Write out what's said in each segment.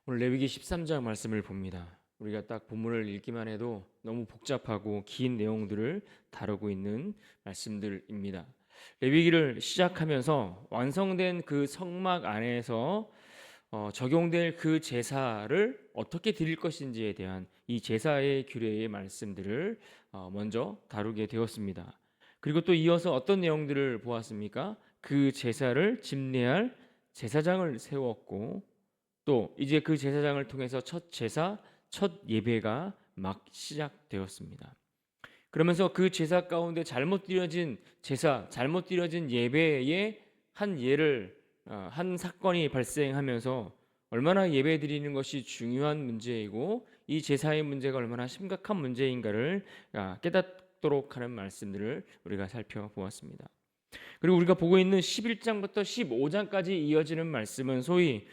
오늘 레위기 13장 말씀을 봅니다. 우리가 딱 본문을 읽기만 해도 너무 복잡하고 긴 내용들을 다루고 있는 말씀들입니다. 레위기를 시작하면서 완성된 그 성막 안에서 적용될 그 제사를 어떻게 드릴 것인지에 대한 이 제사의 규례의 말씀들을 먼저 다루게 되었습니다. 그리고 또 이어서 어떤 내용들을 보았습니까? 그 제사를 집례할 제사장을 세웠고 또 이제 그 제사장을 통해서 첫 제사, 첫 예배가 막 시작되었습니다. 그러면서 그 제사 가운데 잘못 드려진 제사, 잘못 드려진 예배의 한 예를 한 사건이 발생하면서 얼마나 예배 드리는 것이 중요한 문제이고 이 제사의 문제가 얼마나 심각한 문제인가를 깨닫도록 하는 말씀들을 우리가 살펴보았습니다. 그리고 우리가 보고 있는 11장부터 15장까지 이어지는 말씀은 소위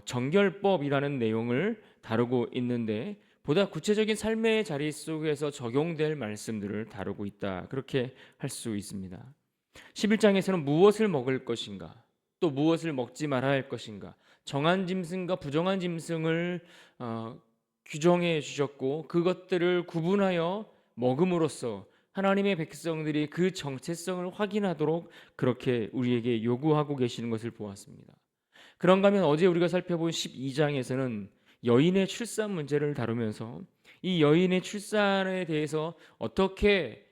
정결법이라는 내용을 다루고 있는데 보다 구체적인 삶의 자리 속에서 적용될 말씀들을 다루고 있다. 그렇게 할 수 있습니다. 11장에서는 무엇을 먹을 것인가, 또 무엇을 먹지 말아야 할 것인가, 정한 짐승과 부정한 짐승을 규정해 주셨고 그것들을 구분하여 먹음으로써 하나님의 백성들이 그 정체성을 확인하도록 그렇게 우리에게 요구하고 계시는 것을 보았습니다. 그런가 하면 어제 우리가 살펴본 12장에서는 여인의 출산 문제를 다루면서 이 여인의 출산에 대해서 어떻게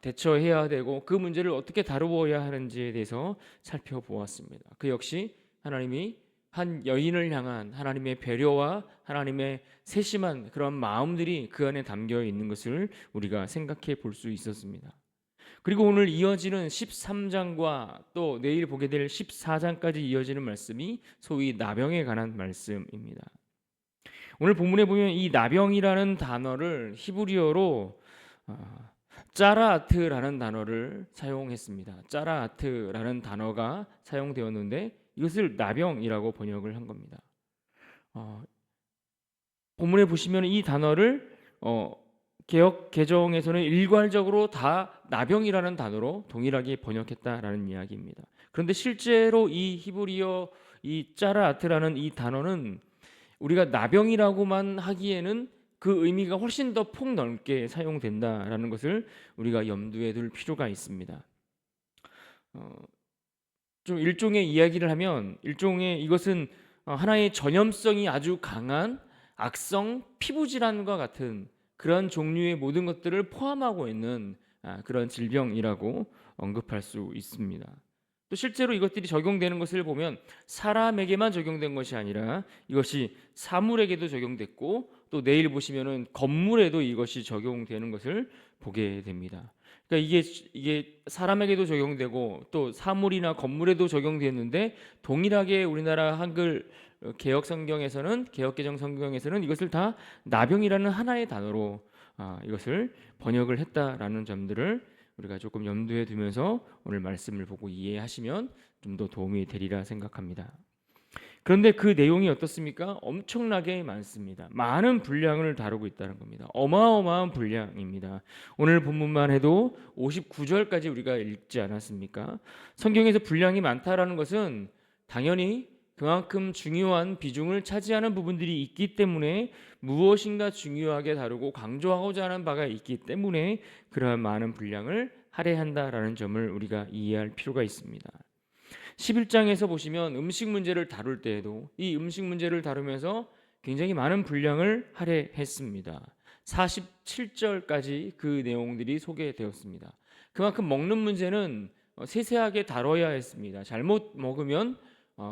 대처해야 되고 그 문제를 어떻게 다루어야 하는지에 대해서 살펴보았습니다. 그 역시 하나님이 한 여인을 향한 하나님의 배려와 하나님의 세심한 그런 마음들이 그 안에 담겨 있는 것을 우리가 생각해 볼 수 있었습니다. 그리고 오늘 이어지는 13장과 또 내일 보게 될 14장까지 이어지는 말씀이 소위 나병에 관한 말씀입니다. 오늘 본문에 보면 이 나병이라는 단어를 히브리어로 짜라아트라는 단어를 사용했습니다. 짜라아트라는 단어가 사용되었는데 이것을 나병이라고 번역을 한 겁니다. 본문에 보시면 이 단어를 개역 개정에서는 일괄적으로 다 나병이라는 단어로 동일하게 번역했다라는 이야기입니다. 그런데 실제로 이 히브리어 이 짜라아트라는 이 단어는 우리가 나병이라고만 하기에는 그 의미가 훨씬 더 폭넓게 사용된다라는 것을 우리가 염두에 둘 필요가 있습니다. 좀 일종의 이야기를 하면 일종의 이것은 하나의 전염성이 아주 강한 악성 피부 질환과 같은 그런 종류의 모든 것들을 포함하고 있는 그런 질병이라고 언급할 수 있습니다. 또 실제로 이것들이 적용되는 것을 보면 사람에게만 적용된 것이 아니라 이것이 사물에게도 적용됐고 또 내일 보시면은 건물에도 이것이 적용되는 것을 보게 됩니다. 그러니까 이게 사람에게도 적용되고 또 사물이나 건물에도 적용됐는데 동일하게 우리나라 한글 개역 성경에서는 개역 개정 성경에서는 이것을 다 나병이라는 하나의 단어로 이것을 번역을 했다라는 점들을 우리가 조금 염두에 두면서 오늘 말씀을 보고 이해하시면 좀 더 도움이 되리라 생각합니다. 그런데 그 내용이 어떻습니까? 엄청나게 많습니다. 많은 분량을 다루고 있다는 겁니다. 어마어마한 분량입니다. 오늘 본문만 해도 59절까지 우리가 읽지 않았습니까? 성경에서 분량이 많다라는 것은 당연히 그만큼 중요한 비중을 차지하는 부분들이 있기 때문에 무엇인가 중요하게 다루고 강조하고자 하는 바가 있기 때문에 그러한 많은 분량을 할애한다라는 점을 우리가 이해할 필요가 있습니다. 11장에서 보시면 음식 문제를 다룰 때에도 이 음식 문제를 다루면서 굉장히 많은 분량을 할애했습니다. 47절까지 그 내용들이 소개되었습니다. 그만큼 먹는 문제는 세세하게 다뤄야 했습니다. 잘못 먹으면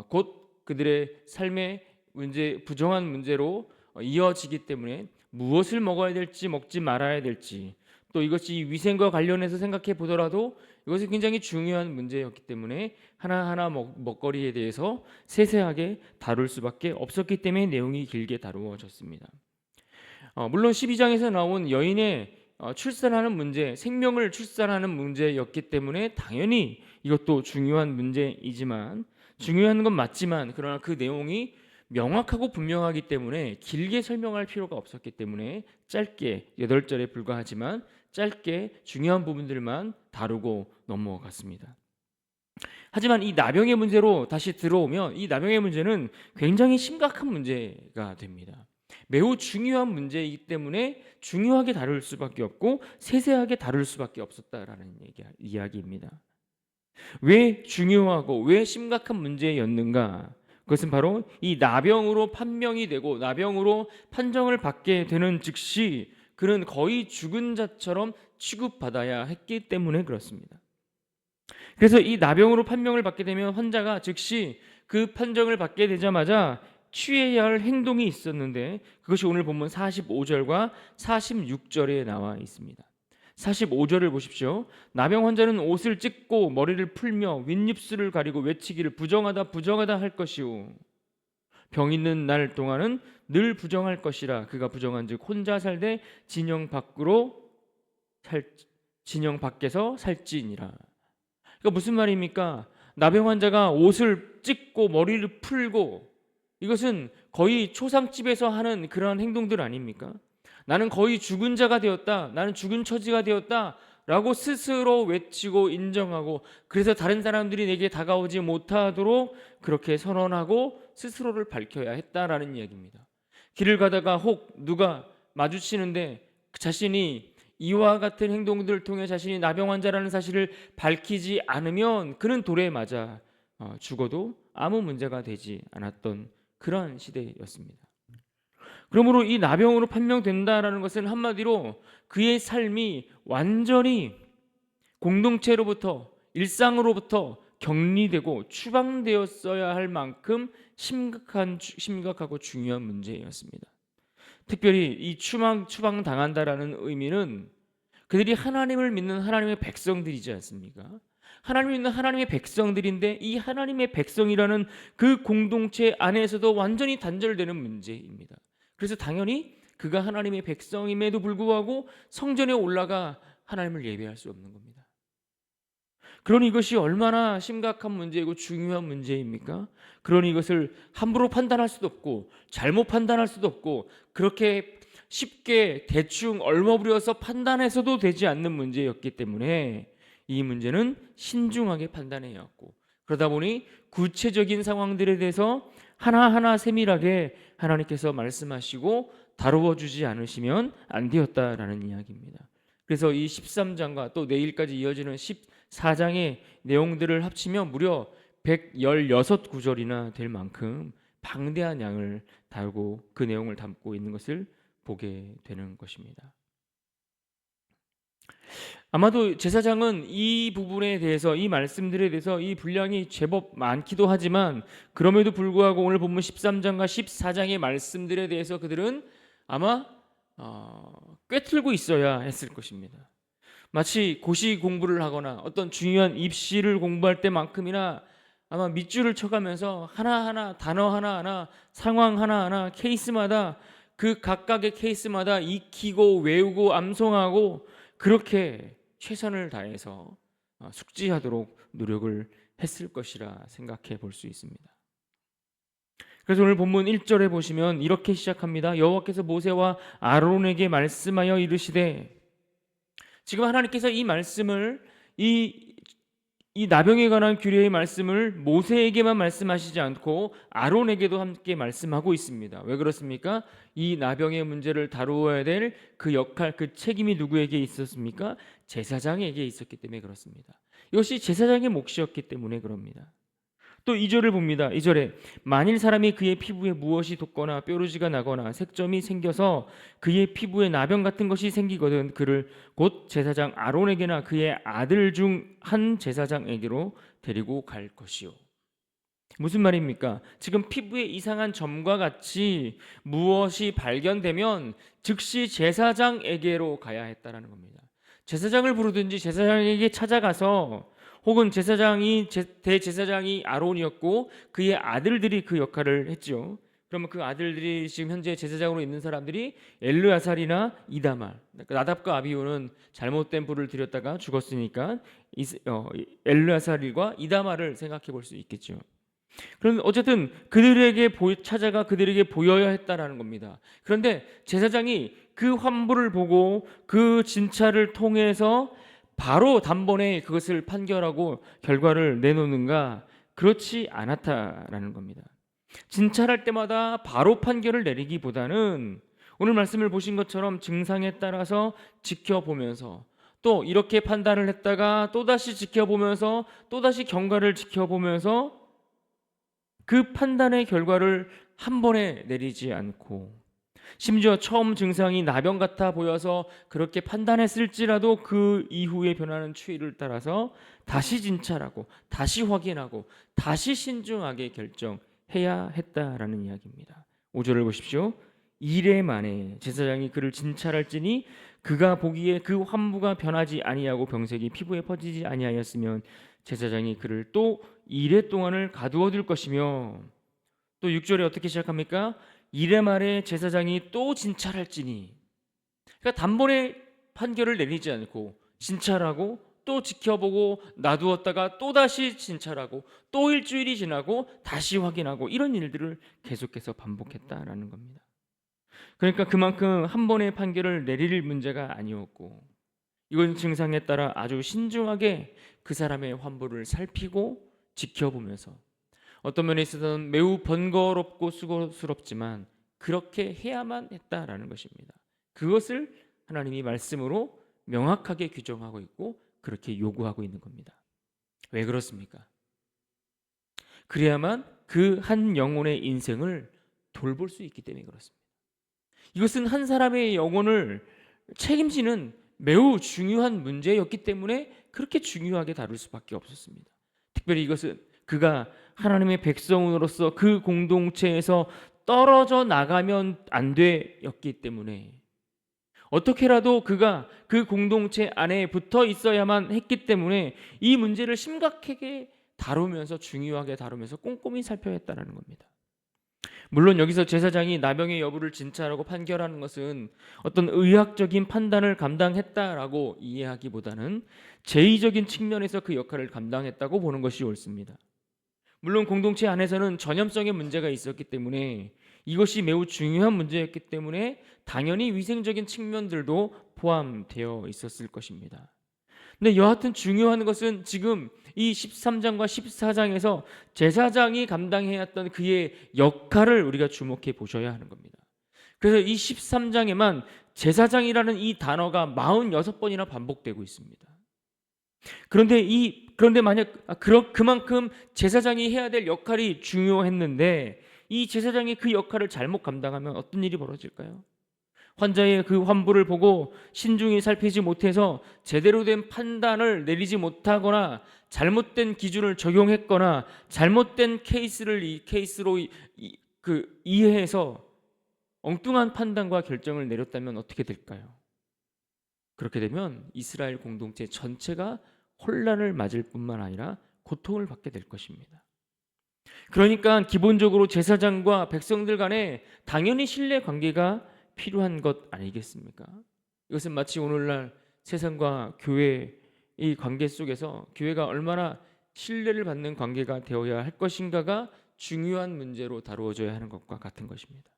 곧 그들의 삶의 문제, 부정한 문제로 이어지기 때문에 무엇을 먹어야 될지 먹지 말아야 될지 또 이것이 위생과 관련해서 생각해 보더라도 이것이 굉장히 중요한 문제였기 때문에 하나하나 먹거리에 대해서 세세하게 다룰 수밖에 없었기 때문에 내용이 길게 다루어졌습니다. 물론 12장에서 나온 여인의 출산하는 문제, 생명을 출산하는 문제였기 때문에 당연히 이것도 중요한 문제이지만 중요한 건 맞지만 그러나 그 내용이 명확하고 분명하기 때문에 길게 설명할 필요가 없었기 때문에 짧게 8절에 불과하지만 짧게 중요한 부분들만 다루고 넘어갔습니다. 하지만 이 나병의 문제로 다시 들어오면 이 나병의 문제는 굉장히 심각한 문제가 됩니다. 매우 중요한 문제이기 때문에 중요하게 다룰 수밖에 없고 세세하게 다룰 수밖에 없었다라는 이야기입니다. 왜 중요하고 왜 심각한 문제였는가? 그것은 바로 이 나병으로 판명이 되고 나병으로 판정을 받게 되는 즉시 그는 거의 죽은 자처럼 취급받아야 했기 때문에 그렇습니다. 그래서 이 나병으로 판명을 받게 되면 환자가 즉시 그 판정을 받게 되자마자 취해야 할 행동이 있었는데 그것이 오늘 본문 45절과 46절에 나와 있습니다. 45절을 보십시오. 나병 환자는 옷을 찢고 머리를 풀며 윗입술을 가리고 외치기를 부정하다 부정하다 할 것이오. 병 있는 날 동안은 늘 부정할 것이라. 그가 부정한즉 혼자 살되 진영 밖에서 살지니라. 그러니까 무슨 말입니까? 나병 환자가 옷을 찢고 머리를 풀고 이것은 거의 초상집에서 하는 그러한 행동들 아닙니까? 나는 거의 죽은 자가 되었다. 나는 죽은 처지가 되었다. 라고 스스로 외치고 인정하고 그래서 다른 사람들이 내게 다가오지 못하도록 그렇게 선언하고 스스로를 밝혀야 했다라는 이야기입니다. 길을 가다가 혹 누가 마주치는데 자신이 이와 같은 행동들을 통해 자신이 나병 환자라는 사실을 밝히지 않으면 그는 돌에 맞아 죽어도 아무 문제가 되지 않았던 그러한 시대였습니다. 그러므로 이 나병으로 판명된다라는 것은 한마디로 그의 삶이 완전히 공동체로부터 일상으로부터 격리되고 추방되었어야 할 만큼 심각하고 중요한 문제였습니다. 특별히 이 추방당한다라는 의미는 그들이 하나님을 믿는 하나님의 백성들이지 않습니까? 하나님을 믿는 하나님의 백성들인데 이 하나님의 백성이라는 그 공동체 안에서도 완전히 단절되는 문제입니다. 그래서 당연히 그가 하나님의 백성임에도 불구하고 성전에 올라가 하나님을 예배할 수 없는 겁니다. 그러니 이것이 얼마나 심각한 문제이고 중요한 문제입니까? 그러니 이것을 함부로 판단할 수도 없고 잘못 판단할 수도 없고 그렇게 쉽게 대충 얼머부려서 판단해서도 되지 않는 문제였기 때문에 이 문제는 신중하게 판단해야 했고 그러다 보니 구체적인 상황들에 대해서 하나하나 세밀하게 하나님께서 말씀하시고 다루어 주지 않으시면 안 되었다라는 이야기입니다. 그래서 이 13장과 또 내일까지 이어지는 14장의 내용들을 합치면 무려 116구절이나 될 만큼 방대한 양을 다루고 그 내용을 담고 있는 것을 보게 되는 것입니다. 아마도 제사장은 이 부분에 대해서 이 말씀들에 대해서 이 분량이 제법 많기도 하지만 그럼에도 불구하고 오늘 본문 13장과 14장의 말씀들에 대해서 그들은 아마 꿰틀고 있어야 했을 것입니다. 마치 고시 공부를 하거나 어떤 중요한 입시를 공부할 때만큼이나 아마 밑줄을 쳐가면서 하나하나 단어 하나하나 상황 하나하나 케이스마다 그 각각의 케이스마다 익히고 외우고 암송하고 그렇게 최선을 다해서 숙지하도록 노력을 했을 것이라 생각해 볼 수 있습니다. 그래서 오늘 본문 1절에 보시면 이렇게 시작합니다. 여호와께서 모세와 아론에게 말씀하여 이르시되 지금 하나님께서 이 말씀을 이 나병에 관한 규례의 말씀을 모세에게만 말씀하시지 않고 아론에게도 함께 말씀하고 있습니다. 왜 그렇습니까? 이 나병의 문제를 다루어야 될 그 역할, 그 책임이 누구에게 있었습니까? 제사장에게 있었기 때문에 그렇습니다. 이것이 제사장의 몫이었기 때문에 그럽니다. 또 2절을 봅니다. 2절에 만일 사람이 그의 피부에 무엇이 돋거나 뾰루지가 나거나 색점이 생겨서 그의 피부에 나병 같은 것이 생기거든 그를 곧 제사장 아론에게나 그의 아들 중 한 제사장에게로 데리고 갈 것이요. 무슨 말입니까? 지금 피부에 이상한 점과 같이 무엇이 발견되면 즉시 제사장에게로 가야 했다라는 겁니다. 제사장을 부르든지 제사장에게 찾아가서 혹은 대제사장이 아론이었고 그의 아들들이 그 역할을 했죠. 그러면 그 아들들이 지금 현재 제사장으로 있는 사람들이 엘르아살이나 이다말, 나답과 아비후는 잘못된 불을 들였다가 죽었으니까 엘르아살과 이다말을 생각해 볼 수 있겠죠. 그런데 어쨌든 그들에게 찾아가 그들에게 보여야 했다라는 겁니다. 그런데 제사장이 그 환부를 보고 그 진찰을 통해서 바로 단번에 그것을 판결하고 결과를 내놓는가? 그렇지 않았다라는 겁니다. 진찰할 때마다 바로 판결을 내리기보다는 오늘 말씀을 보신 것처럼 증상에 따라서 지켜보면서 또 이렇게 판단을 했다가 또다시 지켜보면서 또다시 경과를 지켜보면서 그 판단의 결과를 한 번에 내리지 않고, 심지어 처음 증상이 나병 같아 보여서 그렇게 판단했을지라도 그 이후에 변하는 추이를 따라서 다시 진찰하고 다시 확인하고 다시 신중하게 결정해야 했다라는 이야기입니다. 5절을 보십시오. 이레 만에 제사장이 그를 진찰할지니 그가 보기에 그 환부가 변하지 아니하고 병색이 피부에 퍼지지 아니하였으면 제사장이 그를 또 이레 동안을 가두어 둘 것이며, 또 6절에 어떻게 시작합니까? 이레 말에 제사장이 또 진찰할지니, 그러니까 단번에 판결을 내리지 않고 진찰하고 또 지켜보고 놔두었다가 또 다시 진찰하고 또 일주일이 지나고 다시 확인하고 이런 일들을 계속해서 반복했다라는 겁니다. 그러니까 그만큼 한 번의 판결을 내릴 문제가 아니었고, 이건 증상에 따라 아주 신중하게 그 사람의 환부를 살피고 지켜보면서 어떤 면에 있어서는 매우 번거롭고 수고스럽지만 그렇게 해야만 했다라는 것입니다. 그것을 하나님이 말씀으로 명확하게 규정하고 있고 그렇게 요구하고 있는 겁니다. 왜 그렇습니까? 그래야만 그 한 영혼의 인생을 돌볼 수 있기 때문에 그렇습니다. 이것은 한 사람의 영혼을 책임지는 매우 중요한 문제였기 때문에 그렇게 중요하게 다룰 수밖에 없었습니다. 특별히 이것은 그가 하나님의 백성으로서 그 공동체에서 떨어져 나가면 안 되었기 때문에, 어떻게라도 그가 그 공동체 안에 붙어 있어야만 했기 때문에 이 문제를 심각하게 다루면서, 중요하게 다루면서 꼼꼼히 살펴야 했다는 겁니다. 물론 여기서 제사장이 나병의 여부를 진찰하고 판결하는 것은 어떤 의학적인 판단을 감당했다라고 이해하기보다는 제의적인 측면에서 그 역할을 감당했다고 보는 것이 옳습니다. 물론 공동체 안에서는 전염성의 문제가 있었기 때문에 이것이 매우 중요한 문제였기 때문에 당연히 위생적인 측면들도 포함되어 있었을 것입니다. 근데 여하튼 중요한 것은 지금 이 13장과 14장에서 제사장이 감당해야 했던 그의 역할을 우리가 주목해 보셔야 하는 겁니다. 그래서 이 13장에만 제사장이라는 이 단어가 46번이나 반복되고 있습니다. 그런데 만약 그만큼 제사장이 해야 될 역할이 중요했는데 이 제사장이 그 역할을 잘못 감당하면 어떤 일이 벌어질까요? 환자의 그 환부를 보고 신중히 살피지 못해서 제대로 된 판단을 내리지 못하거나 잘못된 기준을 적용했거나 잘못된 케이스를 이 케이스로 이해해서 엉뚱한 판단과 결정을 내렸다면 어떻게 될까요? 그렇게 되면 이스라엘 공동체 전체가 혼란을 맞을 뿐만 아니라 고통을 받게 될 것입니다. 그러니까 기본적으로 제사장과 백성들 간에 당연히 신뢰 관계가 필요한 것 아니겠습니까? 이것은 마치 오늘날 세상과 교회의 관계 속에서 교회가 얼마나 신뢰를 받는 관계가 되어야 할 것인가가 중요한 문제로 다루어져야 하는 것과 같은 것입니다.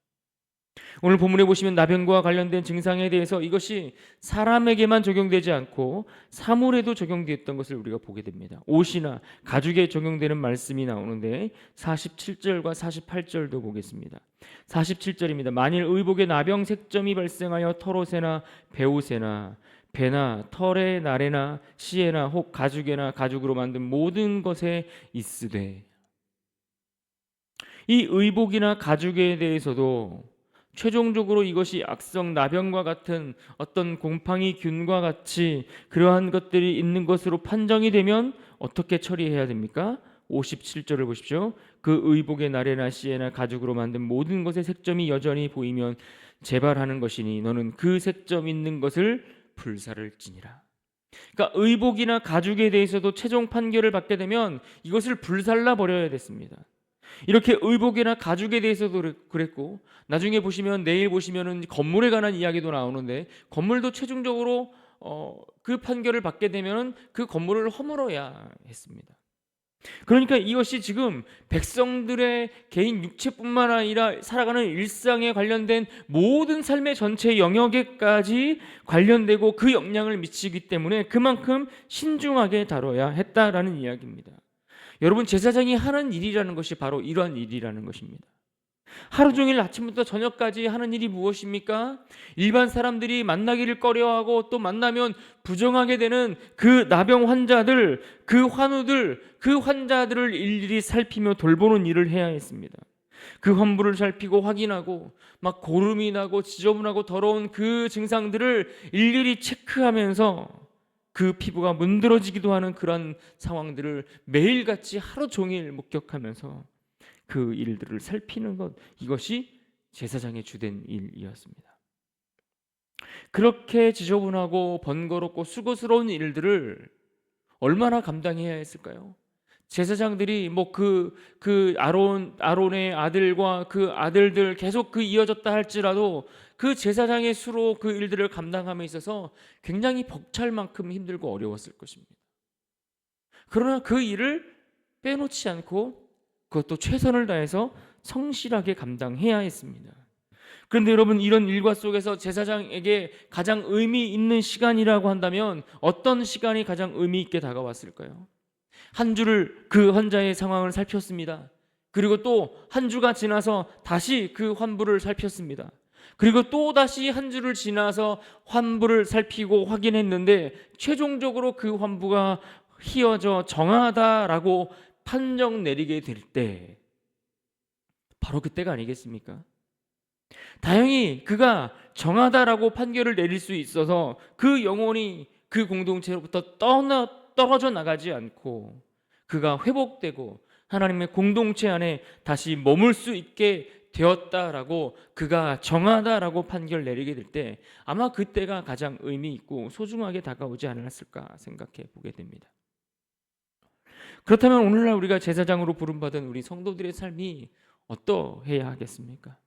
오늘 본문에 보시면 나병과 관련된 증상에 대해서 이것이 사람에게만 적용되지 않고 사물에도 적용되었던 것을 우리가 보게 됩니다. 옷이나 가죽에 적용되는 말씀이 나오는데 47절과 48절도 보겠습니다. 47절입니다. 만일 의복에 나병 색점이 발생하여 털옷에나 배옷에나 배나 털에 나래나 씨에나 혹 가죽에나 가죽으로 만든 모든 것에 있으되, 이 의복이나 가죽에 대해서도 최종적으로 이것이 악성 나병과 같은 어떤 곰팡이 균과 같이 그러한 것들이 있는 것으로 판정이 되면 어떻게 처리해야 됩니까? 57절을 보십시오. 그 의복의 나래나 씨에나 가죽으로 만든 모든 것의 색점이 여전히 보이면 재발하는 것이니 너는 그 색점 있는 것을 불살을지니라. 그러니까 의복이나 가죽에 대해서도 최종 판결을 받게 되면 이것을 불살라 버려야 됐습니다. 이렇게 의복이나 가죽에 대해서도 그랬고, 나중에 보시면 내일 보시면은 건물에 관한 이야기도 나오는데 건물도 최종적으로 그 판결을 받게 되면은 그 건물을 허물어야 했습니다. 그러니까 이것이 지금 백성들의 개인 육체뿐만 아니라 살아가는 일상에 관련된 모든 삶의 전체 영역에까지 관련되고 그 영향을 미치기 때문에 그만큼 신중하게 다뤄야 했다라는 이야기입니다. 여러분, 제사장이 하는 일이라는 것이 바로 이러한 일이라는 것입니다. 하루 종일 아침부터 저녁까지 하는 일이 무엇입니까? 일반 사람들이 만나기를 꺼려하고 또 만나면 부정하게 되는 그 나병 환자들, 그 환우들, 그 환자들을 일일이 살피며 돌보는 일을 해야 했습니다. 그 환부를 살피고 확인하고 막 고름이 나고 지저분하고 더러운 그 증상들을 일일이 체크하면서 그 피부가 문드러지기도 하는 그런 상황들을 매일같이 하루 종일 목격하면서 그 일들을 살피는 것, 이것이 제사장의 주된 일이었습니다. 그렇게 지저분하고 번거롭고 수고스러운 일들을 얼마나 감당해야 했을까요? 제사장들이 아론의 아들과 그 아들들 계속 그 이어졌다 할지라도 그 제사장의 수로 그 일들을 감당함에 있어서 굉장히 벅찰 만큼 힘들고 어려웠을 것입니다. 그러나 그 일을 빼놓지 않고 그것도 최선을 다해서 성실하게 감당해야 했습니다. 그런데 여러분, 이런 일과 속에서 제사장에게 가장 의미 있는 시간이라고 한다면 어떤 시간이 가장 의미 있게 다가왔을까요? 한 주를 그 환자의 상황을 살폈습니다. 그리고 또 한 주가 지나서 다시 그 환부를 살폈습니다. 그리고 또 다시 한 주를 지나서 환부를 살피고 확인했는데 최종적으로 그 환부가 희어져 정하다라고 판정 내리게 될 때 바로 그때가 아니겠습니까? 다행히 그가 정하다라고 판결을 내릴 수 있어서 그 영혼이 그 공동체로부터 떨어져 나가지 않고 그가 회복되고 하나님의 공동체 안에 다시 머물 수 있게 되었다라고, 그가 정하다라고 판결 내리게 될 때 아마 그때가 가장 의미 있고 소중하게 다가오지 않았을까 생각해 보게 됩니다. 그렇다면 오늘날 우리가 제사장으로 부름받은 우리 성도들의 삶이 어떠해야 하겠습니까?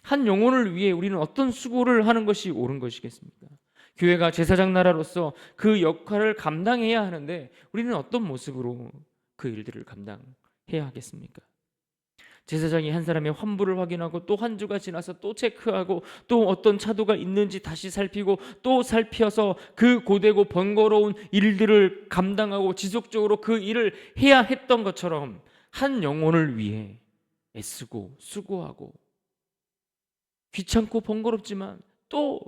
한 영혼을 위해 우리는 어떤 수고를 하는 것이 옳은 것이겠습니까? 교회가 제사장 나라로서 그 역할을 감당해야 하는데 우리는 어떤 모습으로 그 일들을 감당해야 하겠습니까? 제사장이 한 사람의 환부를 확인하고 또 한 주가 지나서 또 체크하고 또 어떤 차도가 있는지 다시 살피고 또 살펴서 그 고되고 번거로운 일들을 감당하고 지속적으로 그 일을 해야 했던 것처럼 한 영혼을 위해 애쓰고 수고하고 귀찮고 번거롭지만 또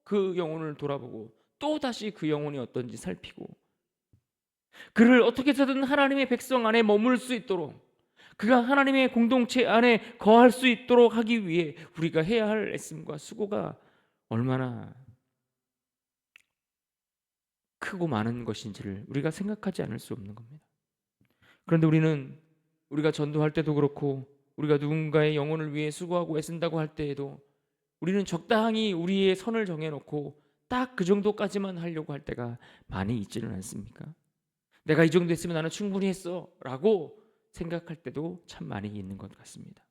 그 영혼을 돌아보고 또 다시 그 영혼이 어떤지 살피고 그를 어떻게 해서든 하나님의 백성 안에 머물 수 있도록, 그가 하나님의 공동체 안에 거할 수 있도록 하기 위해 우리가 해야 할 애씀과 수고가 얼마나 크고 많은 것인지를 우리가 생각하지 않을 수 없는 겁니다. 그런데 우리가 전도할 때도 그렇고 우리가 누군가의 영혼을 위해 수고하고 애쓴다고 할 때에도 우리는 적당히 우리의 선을 정해놓고 딱 그 정도까지만 하려고 할 때가 많이 있지는 않습니까? 내가 이 정도 했으면 나는 충분히 했어 라고 생각할 때도 참 많이 있는 것 같습니다.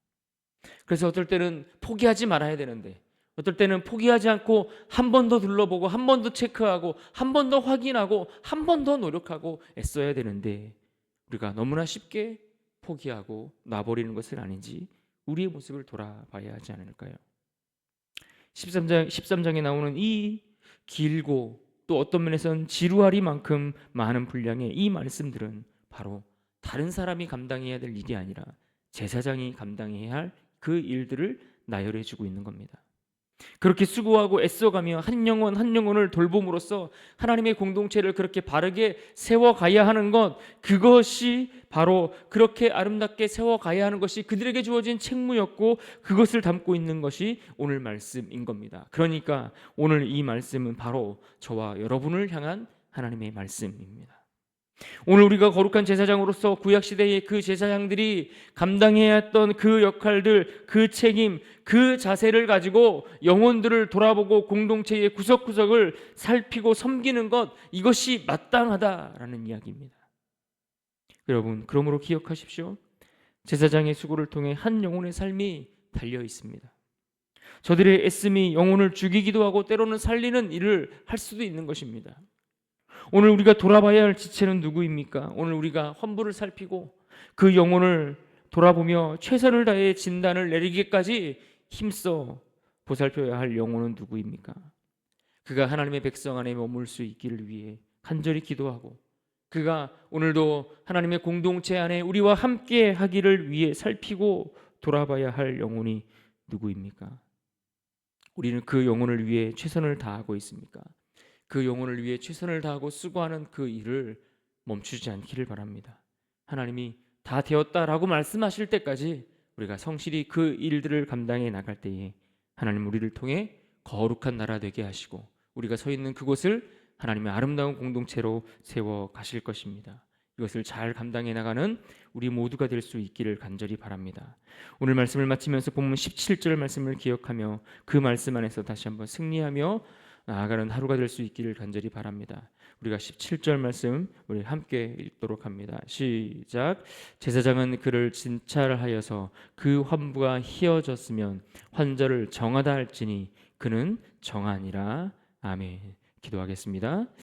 그래서 어떨 때는 포기하지 말아야 되는데 어떨 때는 포기하지 않고 한 번 더 둘러보고 한 번 더 체크하고 한 번 더 확인하고 한 번 더 노력하고 애써야 되는데 우리가 너무나 쉽게 포기하고 놔버리는 것은 아닌지 우리의 모습을 돌아봐야 하지 않을까요? 13장에 나오는 이 길고 또 어떤 면에서는 지루하리만큼 많은 분량의 이 말씀들은 바로 다른 사람이 감당해야 될 일이 아니라 제사장이 감당해야 할 그 일들을 나열해 주고 있는 겁니다. 그렇게 수고하고 애써가며 한 영혼 한 영혼을 돌봄으로써 하나님의 공동체를 그렇게 바르게 세워가야 하는 것, 그것이 바로 그렇게 아름답게 세워가야 하는 것이 그들에게 주어진 책무였고 그것을 담고 있는 것이 오늘 말씀인 겁니다. 그러니까 오늘 이 말씀은 바로 저와 여러분을 향한 하나님의 말씀입니다. 오늘 우리가 거룩한 제사장으로서 구약시대의 그 제사장들이 감당해야 했던 그 역할들, 그 책임, 그 자세를 가지고 영혼들을 돌아보고 공동체의 구석구석을 살피고 섬기는 것, 이것이 마땅하다라는 이야기입니다. 여러분, 그러므로 기억하십시오. 제사장의 수고를 통해 한 영혼의 삶이 달려 있습니다. 저들의 애씀이 영혼을 죽이기도 하고 때로는 살리는 일을 할 수도 있는 것입니다. 오늘 우리가 돌아봐야 할 지체는 누구입니까? 오늘 우리가 환부를 살피고 그 영혼을 돌아보며 최선을 다해 진단을 내리기까지 힘써 보살펴야 할 영혼은 누구입니까? 그가 하나님의 백성 안에 머물 수 있기를 위해 간절히 기도하고 그가 오늘도 하나님의 공동체 안에 우리와 함께 하기를 위해 살피고 돌아봐야 할 영혼이 누구입니까? 우리는 그 영혼을 위해 최선을 다하고 있습니까? 그 영혼을 위해 최선을 다하고 수고하는 그 일을 멈추지 않기를 바랍니다. 하나님이 다 되었다라고 말씀하실 때까지 우리가 성실히 그 일들을 감당해 나갈 때에 하나님 우리를 통해 거룩한 나라 되게 하시고 우리가 서 있는 그곳을 하나님의 아름다운 공동체로 세워 가실 것입니다. 이것을 잘 감당해 나가는 우리 모두가 될 수 있기를 간절히 바랍니다. 오늘 말씀을 마치면서 본문 17절 말씀을 기억하며 그 말씀 안에서 다시 한번 승리하며 나아가는 하루가 될 수 있기를 간절히 바랍니다. 우리가 17절 말씀 우리 함께 읽도록 합니다. 시작. 제사장은 그를 진찰하여서 그 환부가 희어졌으면 환절을 정하다 할지니 그는 정하니라. 아멘. 기도하겠습니다.